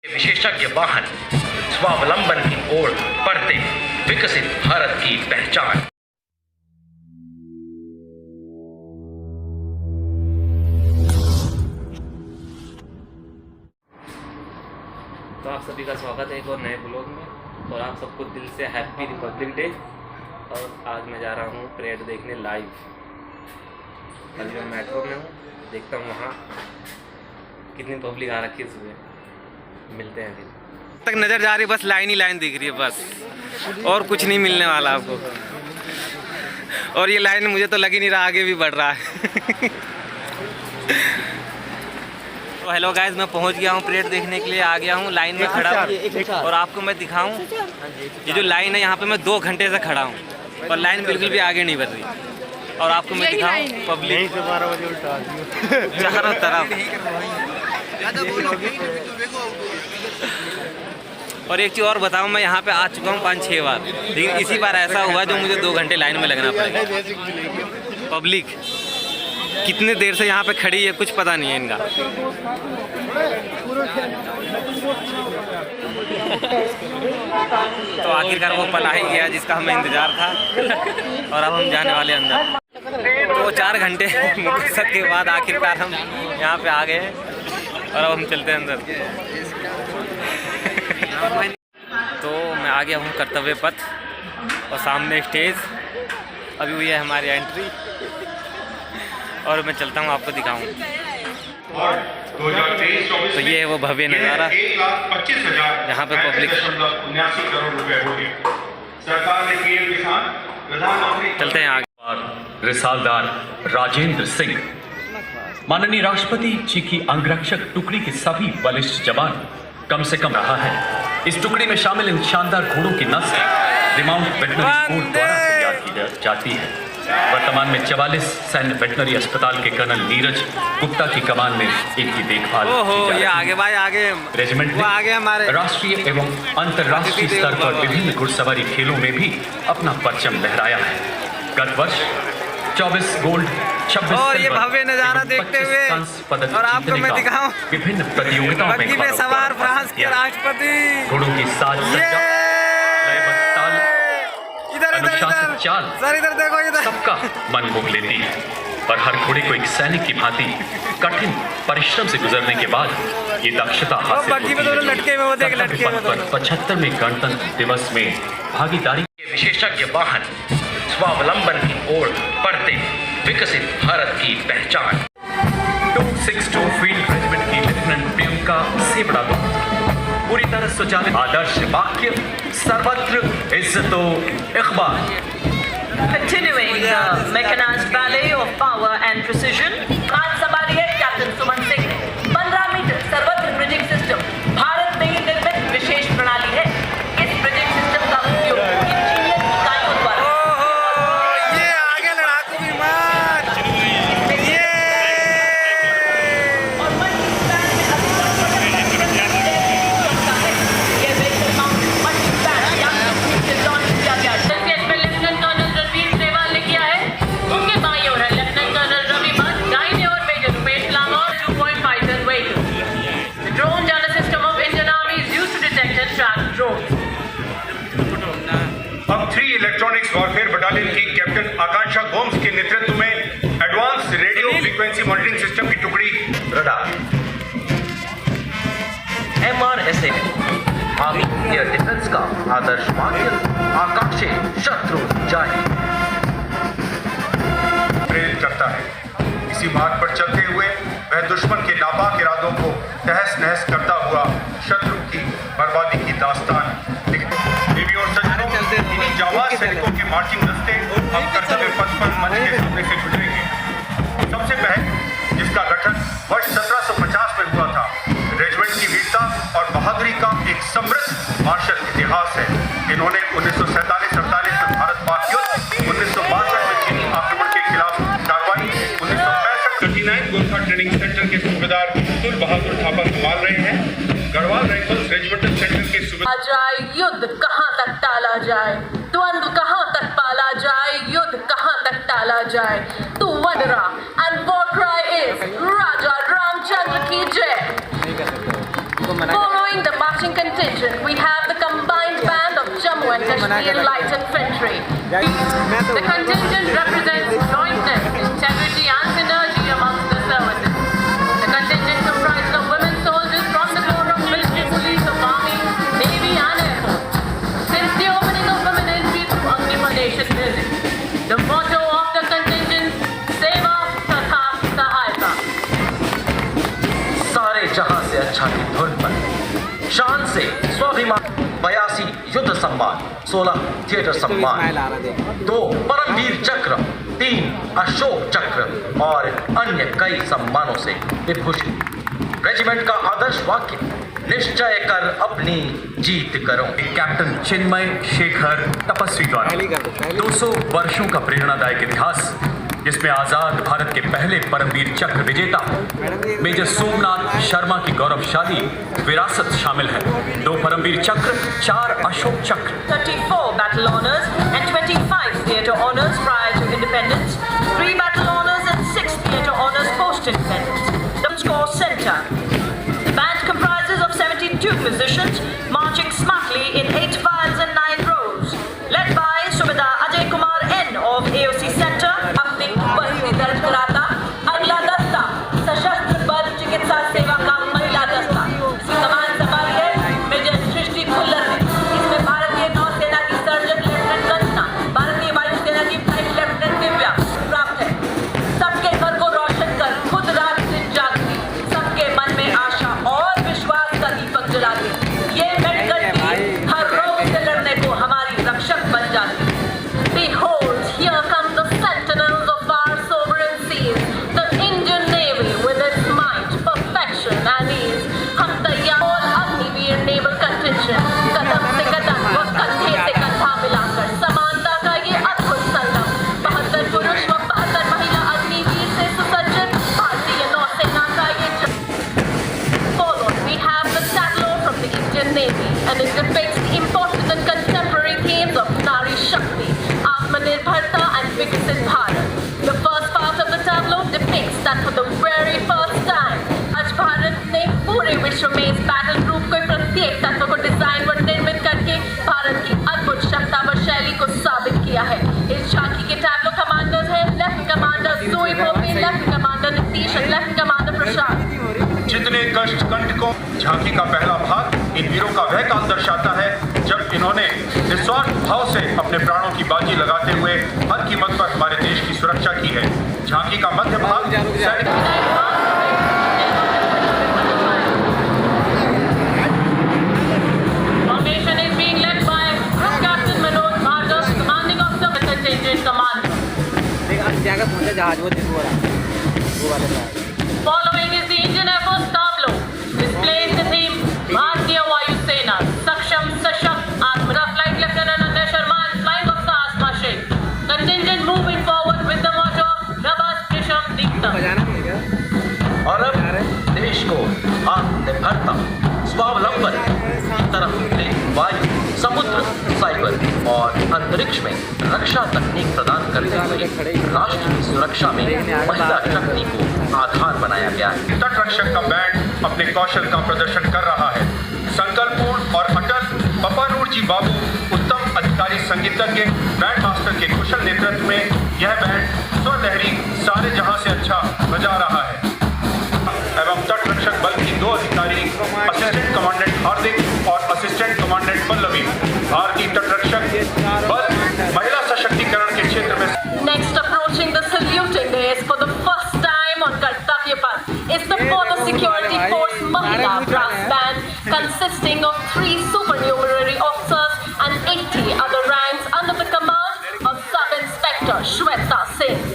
विशेषज्ञ वाहन स्वावलंबन की ओर बढ़ते विकसित भारत की पहचान। तो आप सभी का स्वागत है एक और नए ब्लॉग में, और आप सबको दिल से हैप्पी रिपब्लिक डे। और आज मैं जा रहा हूँ परेड देखने लाइव। अभी मैं मेट्रो में हूँ, देखता हूँ वहाँ कितनी पब्लिक आ रखी है सुबह। मिलते हैं फिर। तक नज़र जा रही है, बस लाइन ही लाइन दिख रही है बस, और कुछ नहीं मिलने वाला आपको। और ये लाइन मुझे तो लग ही नहीं रहा आगे भी बढ़ रहा है। तो हेलो गाइस, मैं पहुंच गया हूं परेड देखने के लिए। आ गया हूं, लाइन में खड़ा हूं, और आपको मैं दिखाऊं ये जो लाइन है यहाँ पे मैं 2 घंटे से खड़ा हूं, और लाइन बिल्कुल भी आगे नहीं बढ़ रही। और आपको मैं दिखाऊं पब्लिक 12 बजे उल्टा चारों तरफ। और एक चीज़ और बताऊं, मैं यहाँ पे आ चुका हूँ 5-6 बार, लेकिन इसी बार ऐसा हुआ जो मुझे 2 घंटे लाइन में लगना पड़ेगा। पब्लिक कितने देर से यहाँ पे खड़ी है कुछ पता नहीं है इनका। तो आखिरकार वो पल आ ही गया जिसका हमें इंतजार था, और अब हम जाने वाले अंदर। तो 4 घंटे मुकसद के बाद आखिरकार हम यहाँ पे आ गए हैं, और अब हम चलते हैं अंदर। तो मैं आ गया हूँ कर्तव्य पथ, और सामने स्टेज अभी हुई है हमारी एंट्री, और मैं चलता हूँ आपको दिखाऊँ। तो ये है वो भव्य नज़ारा यहाँ पे पब्लिक। चलते हैं आगे। रिसालदार राजेंद्र सिंह, माननीय राष्ट्रपति जी की अंगरक्षक टुकड़ी के सभी वरिष्ठ जवान कम से कम रहा है। इस टुकड़ी में शामिल इन शानदार घोड़ों की नस्ल रिमाउंट वेटनरी स्कूल द्वारा तैयार की जाती है। वर्तमान में 44 सैन्य वेटनरी अस्पताल के कर्नल नीरज गुप्ता की कमान में इनकी देखभाल की जा रही है। रेजिमेंट ने राष्ट्रीय एवं अंतर्राष्ट्रीय स्तर पर विभिन्न घुड़सवारी खेलों में भी अपना परचम लहराया है। गत वर्ष 24 गोल्ड, 26 और ये भव्य नजारा देखते हुए, और आपको मैं दिखाऊं विभिन्न प्रतियोगिताओं में सवार फ्रांस के राष्ट्रपति घोड़ों की साज सज्जा, अनुशासित चाल इधर देखो, इधर सबका मन मोह लेती है। और हर घोड़े को एक सैनिक की भांति कठिन परिश्रम से गुजरने के बाद ये दक्षता हासिल होती है। 75वें गणतंत्र दिवस में भागीदारी के विशेषज्ञ वाहन स्वावलंबन की ओर बढ़ते विकसित भारत की पहचान। 262 फील्ड रेजिमेंट की लेफ्टिनेंट प्रियंका सेबड़ा पूरी तरह सुचालित आदर्श वाक्य सर्वत्र इज्जतो Iqbal. Continuing the mechanized ballet of power and precision, आज सवारी है कैप्टन सुमन सिंह। 15 मीटर सर्वत्र ब्रिजिंग सिस्टम भारत में ही निर्मित विशेष प्रणाली है। इस ब्रिजिंग सिस्टम का उपयोग इंजीनियर इकाइयों द्वारा। ये आगे लड़ाकू विमान, ये और मल्टी-स्पैन में ये व्हीकल माउंट मल्टी-स्पैन से लॉन्च किया गया। लेफ्टिनेंट कर्नल रणवीर सेवाल ने किया है। उनके बाईं ओर है लेफ्टिनेंट कर्नल रवि भट्ट, दाहिने ओर major Rupesh Lama, 2-point fighter vehicle. The drone jamming system of Indian Army is used to detect and track drones. अब 3 इलेक्ट्रॉनिक्स वॉरफेयर बटालियन की कैप्टन आकांक्षा गोम्स के नेतृत्व में advance radio frequency monitoring system की टुकड़ी radar MRSA army air defence का आदर्श वाक्य आकाशे शत्रु जाए प्रेरित करता है। इसी मार्ग पर चलते हुए वह दुश्मन के नापाक इरादों को तहस नहस करता हुआ शत्रु की बर्बादी की दास्तान लिखता है। देवी और सज्जनों, इन्हीं जाबाज सैनिकों के मार्चिंग दस्ते अब कर्तव्य पथ पर मंच के सामने से गुजरेंगे। सबसे पहले जिसका गठन वर्ष 1750 में हुआ था, रेजिमेंट की वीरता और बहादुरी का एक समृद्ध मार्शल इतिहास है। इन्होंने 1947-48 में भारत पाक युद्ध, 1962 में चीनी आक्रमण के खिलाफ कार्रवाई, 1965 39 गोरखा ट्रेनिंग सेंटर के सूबेदार अब्दुल बहादुर थापा संभाल रहे हैं। गढ़वाल राइफल्स रेजिमेंटल सेंटर के सूबेदार। जाए युद्ध कहां तक टाला जाए, द्वंद्व कहां तक पाला जाए, युद्ध कहां तक टाला जाए, तू Vadra and war cry is राजा रामचंद्र की जय। Following the marching contingent, we have the combined band of Jammu and Kashmir Light Infantry. The contingent represents jointness, integrity and synergy amongst the services. The contingent comprises of women soldiers from the corps of military police of Army, Navy and Air Force. Since the opening of women entry through Agni-Nation building, the motto of the contingent, Seva Tatha Sahayata. सारे जहां से अच्छा की धुन पर शान से स्वाभिमान 82 युद्ध सम्मान 16 थिएटर सम्मान 2 परमवीर चक्र 3 अशोक चक्र और अन्य कई सम्मानों से विभूषित। रेजिमेंट का आदर्श वाक्य निश्चय कर अपनी जीत करो। कैप्टन चिन्मय शेखर तपस्वी द्वारा 200 वर्षों का प्रेरणादायक इतिहास, जिसमें आजाद भारत के पहले परमवीर चक्र विजेता मेजर सोमनाथ शर्मा की गौरवशाली विरासत शामिल है। 2 परमवीर चक्र, 4 अशोक चक्र, 34 battle honors and 25 theatre honors prior to independence, 3 battle honors and 6 theatre honors post-independence. The score center. The band comprises of 72 musicians marching smartly in 8 files and 9 rows, led by Subedar Ajay Kumar N of AOC Center. अपनी उपस्थिति दर्ज कराता अगला दस्ता सशस्त्र बल चिकित्सा सेवा का महिला दस्ता। इसकी कमान संभालिए मेजर सृष्टि खुल्लर ने। इसमें भारतीय नौसेना की सर्जन लेफ्टिनेंट कंचना, भारतीय वायुसेना की फ्लाइट लेफ्टिनेंट दिव्या प्राप्त है। सबके घर को रोशन कर खुद रात दिन जागती, सबके मन में आशा और विश्वास का दीपक जलाती। ये मेडिकल टीम हर रोग से लड़ने को हमारी रक्षक बन जाती। Behold, here come the sentinels of our sovereign seas, the Indian Navy with its might, perfection and ease. हम तैयार all अग्निवीर naval contingent, कदम से कदम व कंधे से कंधा मिलाकर समानता का ये अद्भुत संगम। 72 पुरुष व 72 महिला अग्निवीर से सुसज्जित भारतीय नौसेना का ये Followed, we have the tableau from the Indian Navy, and it depicts the important and contemporary themes of Nari Shakti, Atmanirbharta and Viksit Bharat. The first part of the tableau depicts that for the very first time, आज भारत ने पूरे विश्व में इस battle group के प्रत्येक तत्व को डिजाइन व निर्मित करके भारत की अद्भुत क्षमता व शैली को साबित किया है। इस झांकी के टैब्लो कमांडर्स हैं लेफ्टिनेंट कमांडर जोई भोपी, लेफ्टिनेंट कमांडर नीतीश और लेफ्टिनेंट कमांडर प्रशांत। जितने कष्ट कंटकों झांकी का पहला भाग इन वीरों का वह काल दर्शाता है जब इन्होंने निस्वार्थ भाव से अपने प्राणों की बाजी लगाते हुए हर कीमत पर हमारे देश की सुरक्षा की है। झांकी का मध्य भाग Formation is being led by Group Captain Manoj Bhargava, commanding officer of the contingent command. Following is the Indian Air Force tableau, displaying the theme Bharatiya Vayu Sena, Saksham Sashakt, Atmara Flight Lieutenant Anand Sharma and Flying Officer Asma Sheikh. Contingent moving forward with the motto Rabas Prisham Diktam. और अब देश को आत्मनिर्भरता स्वावलंबन की तरफ ले वायु, समुद्र, साइबर और अंतरिक्ष में रक्षा तकनीक प्रदान करते हुए राष्ट्र की सुरक्षा में महिला शक्ति को आधार बनाया गया है। तटरक्षक का बैंड अपने कौशल का प्रदर्शन कर रहा है। संकल्पपूर्ण और अटल पपानूर जी बाबू, उत्तम अधिकारी संगीतज्ञ, बैंड मास्टर के कुशल नेतृत्व में यह बैंड स्वलहरी सारे जहां से अच्छा बजा रहा है। एवं तटरक्षक बल की 2 अधिकारी असिस्टेंट कमांडेंट हार्दिक और असिस्टेंट कमांडेंट पल्लवी भारतीय तटरक्षक बल महिला सशक्तिकरण के क्षेत्र में। Next approaching the saluting dais for the first time on Kartavya Path is the Border Security Force Mahila Brass Band consisting of 3 supernumerary officers and 80 other ranks under the command of Sub-Inspector Shweta Singh.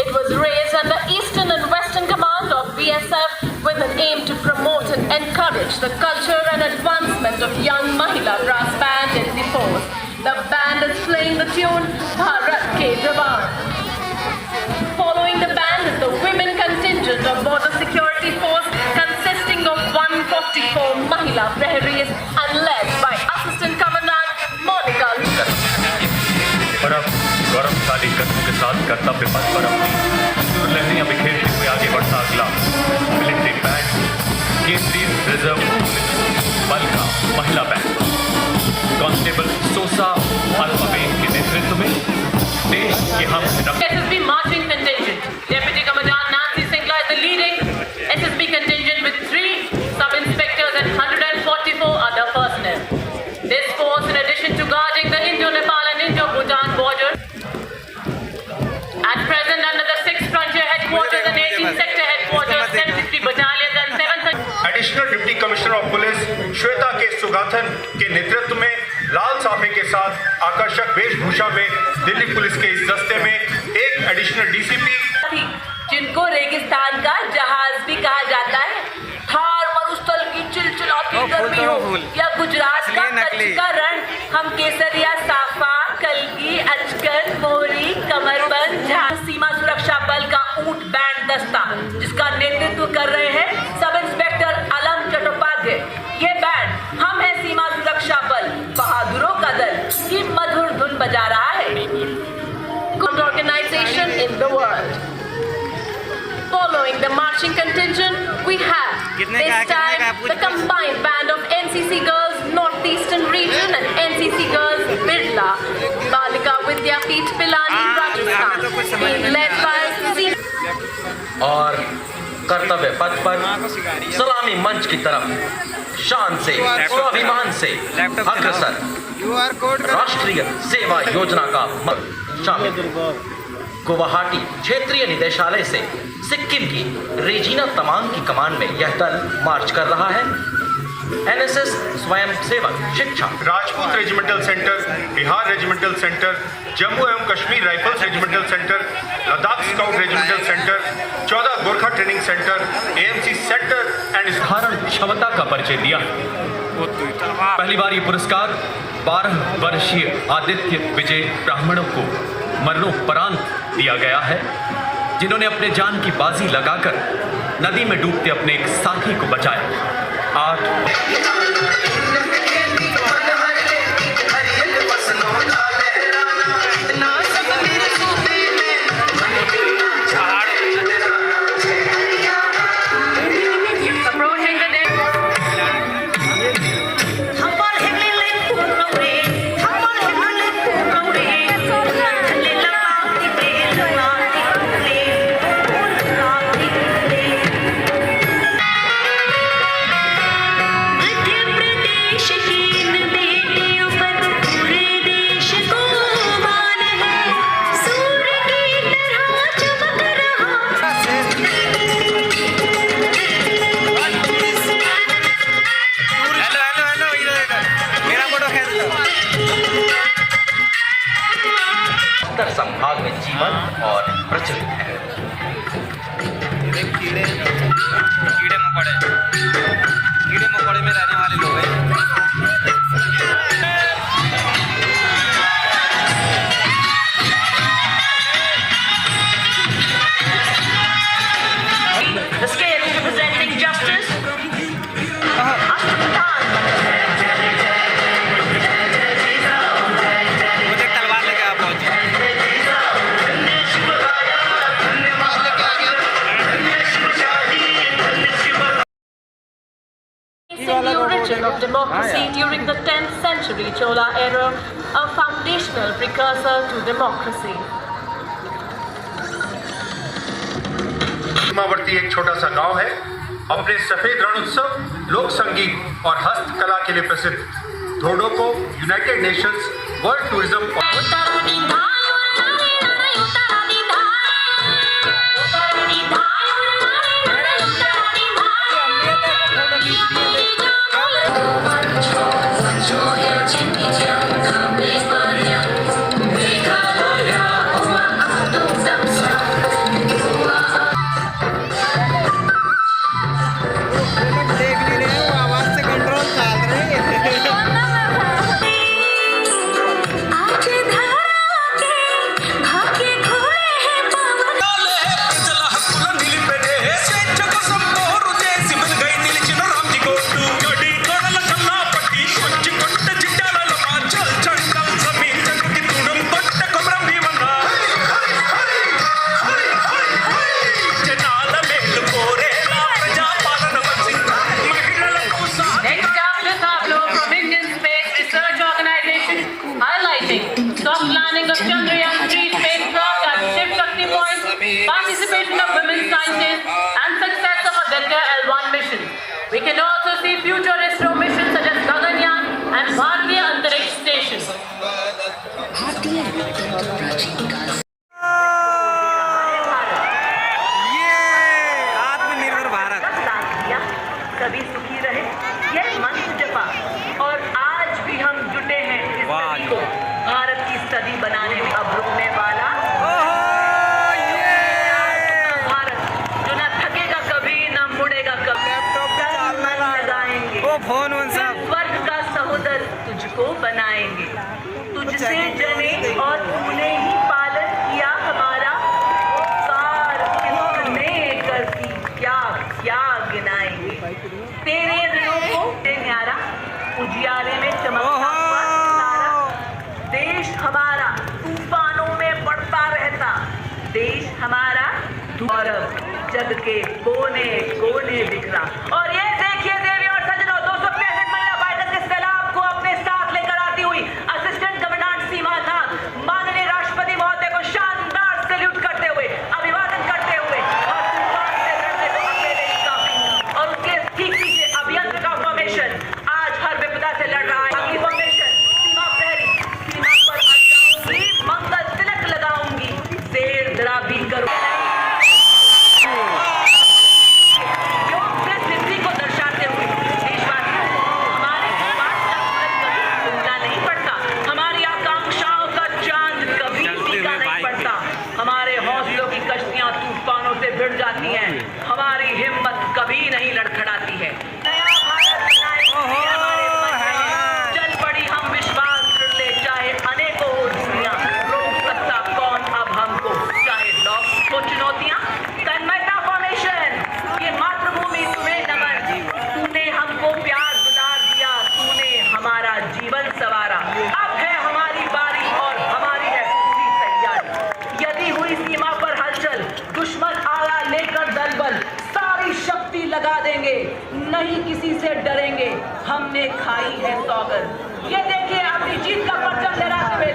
It was raised under Eastern and Western Command of BSF with an aim to promote and encourage the culture and advancement of young Mahila Brass Band in the force. The band is playing the tune Bharat Ke Jawan. Following the band is the women contingent of Border Security Force consisting of 144 Mahila Praharis and led by Assistant Commandant Monica. और अब गौरवशाली कदमों के साथ कर्तव्य पथ पर अपनी लहरियां बिखेरते हुए आगे बढ़ता अगला मिलिट्री बैंड केंद्रीय रिजर्व पुलिस बल का महिला बैंड कांस्टेबल सोसा अल्फाबेन के नेतृत्व में देश के हम SSB marching contingent. Deputy Commandant Nancy Singla is the leading SSB contingent with 3 sub-inspectors and 144 other personnel. This force, in addition to guarding the Indo-Nepal and Indo-Bhutan border, at present under the 6th Frontier Headquarters and 18th Sector Headquarters, 73 battalions and 730. Additional deputy commissioner of police Shweta के सुगाथन के नेतृत्व में लाल साफे के साथ आकर्षक वेशभूषा में दिल्ली पुलिस के इस दस्ते में एक एडिशनल डीसीपी जिनको रेगिस्तान का जहाज भी कहा जाता है, थार मरुस्थल की चिलचिलाती गर्मी हो या गुजरात का कच्छ का रण, हम केसरिया साफा कलगी अचकन मोहरी कमरबंद सीमा सुरक्षा बल का ऊंट बैंड दस्ता जिसका नेतृत्व कर रहे हैं सब इंस्पेक्टर अलम चट्टोपाध्याय। ये बैंड हम है सीमा सुरक्षा बल बहादुरों का दल की मधुर धुन बजा रहा है। Organization in the world. Following the marching contingent, we have this time the combined band of NCC Girls Northeastern Region and NCC Girls Birla Balika Vidyapeeth Pilani Rajasthan, being led by और कर्तव्य पथ पर सलामी मंच की तरफ शान से स्वाभिमान से अग्रसर राष्ट्रीय सेवा योजना का शामिल गुवाहाटी क्षेत्रीय निदेशालय से सिक्किम की रेजिना तमांग की कमान में यह दल मार्च कर रहा है। एनएसएस स्वयं सेवक शिक्षा Rajput regimental centre, Bihar regimental centre, Jammu एवं Kashmir rifles regimental centre, Ladakh scout regimental centre, 14 Gorkha training centre, AMC centre and धारण क्षमता का परिचय दिया। पहली बार ये पुरस्कार 12 वर्षीय आदित्य विजय ब्राह्मणों को मरणोपरांत दिया गया है, जिन्होंने अपने जान की बाजी लगाकर नदी में डूबते अपने एक साथी को बचाया। 8 संभाग में जीवन और प्रचलित है। कीड़े मकोड़े में रहने वाले लोग हैं। the scale representing justice. मुझे तलवार लेके आप पहुंचे। The origin of democracy during the 10th century Chola era, a foundational precursor to democracy. सीमावर्ती एक छोटा सा गांव है, अपने सफेद रण उत्सव, लोक संगीत और हस्तकला के लिए प्रसिद्ध धोडो को United Nations world tourism landing of Chandrayaan-3 spacecraft at Shiv Shakti Point, participation of women scientists, and success of Aditya L1 mission. We can also see future ISRO missions such as Gaganyaan and Bharatiya Antariksh Station. भारतीय लोकतंत्र प्राचीन काल से ये आत्मनिर्भर भारत। सभी सुखी रहे, यह मंत्र जपा और आज भी हम जुटे हैं इस सदी को भारत की सदी बनाने में। अब रुकने वाला भारत जो न थकेगा कभी न मुड़ेगा कभी। लगाएंगे वो फोन उन सब स्वर्ग का सहोदर तुझको बनाएंगे, तुझसे जने और तूने ही पालन किया हमारा उपकार, कितने करती क्या क्या गिनाएंगे। तेरे दिलों को न्यारा उजियारे में चमकता हुआ तारा। देश हमारा तूफानों में बढ़ता रहता, देश हमारा गौरव जग के कोने कोने बिखरा। और ये देखिए देवी और सज्जनों, 265 महिला फाइटर के सैलाब को अपने साथ लेकर आती हुई असिस्टेंट कमांडेंट सीमा नाग माननीय राष्ट्रपति महोदय को शानदार सैल्यूट करते हुए, अभिवादन करते हुए और तूफान से लड़ने को अकेले ही काफी। और उसके ठीक पीछे अभियंत्र का फॉर्मेशन आज हर विपदा से लड़ रहा है। अगली फॉर्मेशन सीमा प्रहरी, सीमा पर आ जाऊंगी, मंगल तिलक लगाऊंगी, शेर जरा भी करूंगी। योग से सिद्धि को दर्शाते हुए देशवासियों, हमारे समाज का सूरज कभी उगना नहीं पड़ता, हमारी आकांक्षाओं का चांद कभी फीका नहीं पड़ता, हमारे हौसलों की कश्तियां तूफानों से भिड़ जाती हैं, हमारी हिम्मत कभी नहीं लड़खड़ाती है। नया भारत बनाएंगे हमारे बच्चे, चल पड़ी हम विश्वास कर ले, चाहे अनेकों हो दुनिया, रोक सकता कौन अब हमको, चाहे लॉक हो चुनौतियां। तन्मयता फॉर्मेशन, ये मातृभूमि तुम्हें नमन, तूने हमको प्यार दुलार दिया, तूने हमारा जीवन सवारा। अब है हमारी बारी और हमारी है पूरी तैयारी। यदि हुई सीमा पर हलचल, दुश्मन आया लेकर दलबल, सारी शक्ति लगा देंगे, नहीं किसी से डरेंगे, हमने खाई है सौगंध। ये देखिए अपनी जीत का परचम लहराते हुए